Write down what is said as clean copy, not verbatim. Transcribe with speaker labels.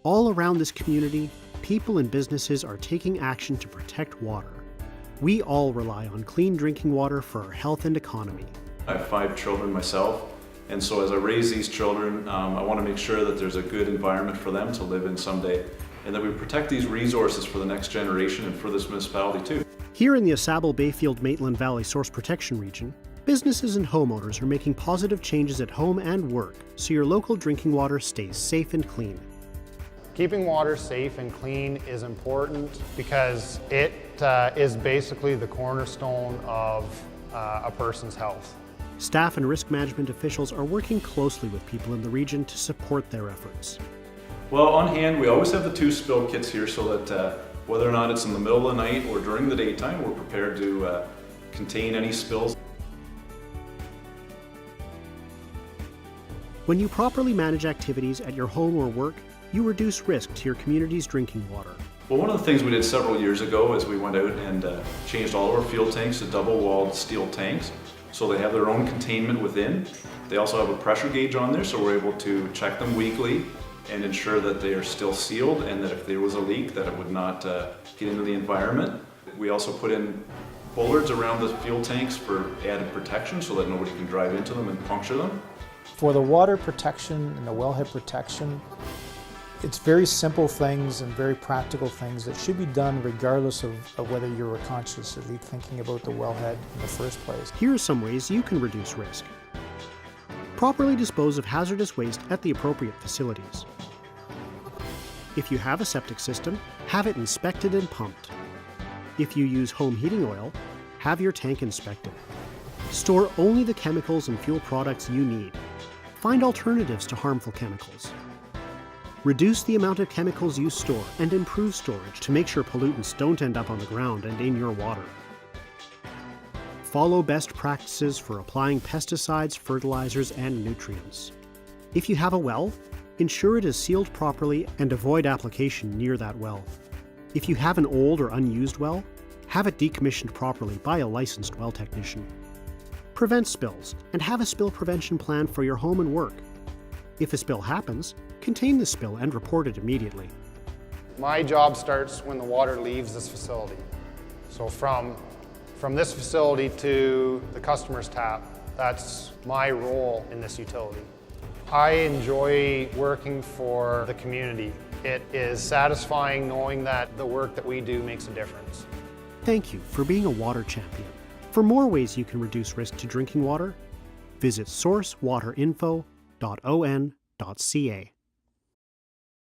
Speaker 1: All around this community, people and businesses are taking action to protect water. We all rely on clean drinking water for our health and economy.
Speaker 2: I have 5 children myself, and so as I raise these children, I want to make sure that there's a good environment for them to live in someday, and that we protect these resources for the next generation and for this municipality too.
Speaker 1: Here in the Asable Bayfield-Maitland Valley Source Protection Region, businesses and homeowners are making positive changes at home and work so your local drinking water stays safe and clean.
Speaker 3: Keeping water safe and clean is important because it is basically the cornerstone of a person's health.
Speaker 1: Staff and risk management officials are working closely with people in the region to support their efforts.
Speaker 2: Well, on hand, we always have the 2 spill kits here so that whether or not it's in the middle of the night or during the daytime, we're prepared to contain any spills.
Speaker 1: When you properly manage activities at your home or work, you reduce risk to your community's drinking water.
Speaker 2: Well, one of the things we did several years ago is we went out and changed all of our fuel tanks to double-walled steel tanks, so they have their own containment within. They also have a pressure gauge on there, so we're able to check them weekly and ensure that they are still sealed, and that if there was a leak, that it would not get into the environment. We also put in bollards around the fuel tanks for added protection so that nobody can drive into them and puncture them.
Speaker 4: For the water protection and the wellhead protection, it's very simple things and very practical things that should be done regardless of whether you're consciously thinking about the wellhead in the first place.
Speaker 1: Here are some ways you can reduce risk. Properly dispose of hazardous waste at the appropriate facilities. If you have a septic system, have it inspected and pumped. If you use home heating oil, have your tank inspected. Store only the chemicals and fuel products you need. Find alternatives to harmful chemicals. Reduce the amount of chemicals you store and improve storage to make sure pollutants don't end up on the ground and in your water. Follow best practices for applying pesticides, fertilizers, and nutrients. If you have a well, ensure it is sealed properly and avoid application near that well. If you have an old or unused well, have it decommissioned properly by a licensed well technician. Prevent spills and have a spill prevention plan for your home and work. If a spill happens, contain the spill and report it immediately.
Speaker 3: My job starts when the water leaves this facility. So from this facility to the customer's tap, that's my role in this utility. I enjoy working for the community. It is satisfying knowing that the work that we do makes a difference.
Speaker 1: Thank you for being a water champion. For more ways you can reduce risk to drinking water, visit sourcewaterinfo.on.ca.